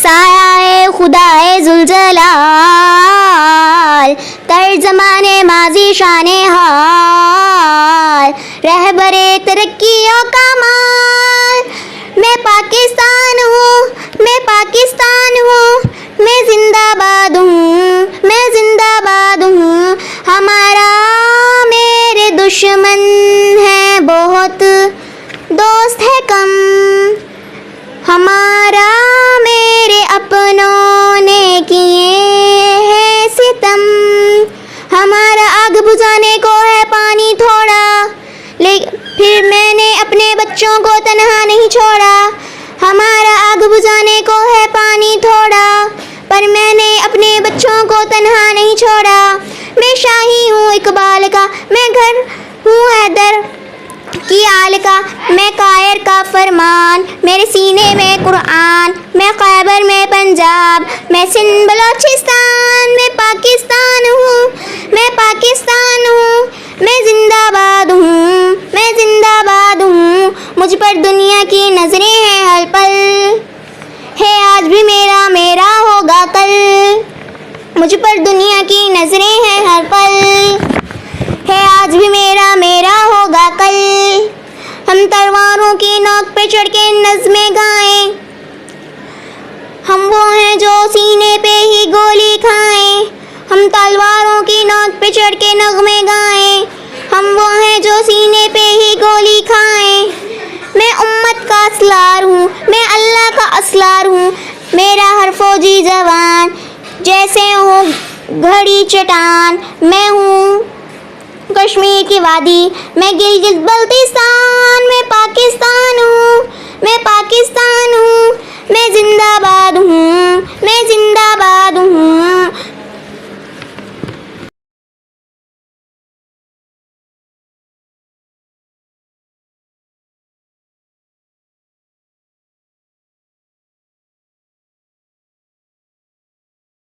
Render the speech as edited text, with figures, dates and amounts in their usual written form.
साया खुदाए जुलजलाल, तर्जमाने माजी शाने हाल, रहबरे तरक्की और कमाल। मैं पाकिस्तान हूँ, मैं पाकिस्तान हूँ, मैं जिंदाबाद हूँ, मैं जिंदाबाद हूँ। हमारा मेरे दुश्मन है बहुत, दोस्त है कम। हमारा मेरे अपनों ने किए हैं सितम। हमारा आग बुझाने को है पानी थोड़ा, लेकिन फिर मैंने अपने बच्चों को तन्हा नहीं छोड़ा। हमारा आग बुझाने को है पानी थोड़ा, पर मैंने अपने बच्चों को तन्हा नहीं छोड़ा। मैं शाही हूँ इकबाल का, मैं घर हूँ हैदर की आल का, मैं कायर का फरमान, मेरे सीने में कुरान। मैं खैबर में पंजाब, मैं सिंध बलोचिस्तान। मैं पाकिस्तान हूँ, मैं पाकिस्तान हूँ, मैं जिंदाबाद हूँ, मैं जिंदाबाद हूँ। मुझ पर दुनिया की नजरें हैं हर पल, है आज भी मेरा मेरा होगा कल। मुझ पर दुनिया की नजरें हैं हर पल, है आज भी मेरा मेरा होगा कल। हम तलवारों की नोक पे चढ़ के नज़्में गाएं, हम वो हैं जो सीने पे ही गोली खाएं। हम तलवारों की नोक पे चढ़ के नगमे गाएं, हम वो हैं जो सीने पे ही गोली खाएं। मैं उम्मत का असलार हूँ, मैं अल्लाह का असलार हूँ। मेरा हर फौजी जवान जैसे हो घड़ी चट्टान। मैं हूँ कश्मीर की वादी, मैं गिलगित बल्तिस्तान। मैं पाकिस्तान हूँ,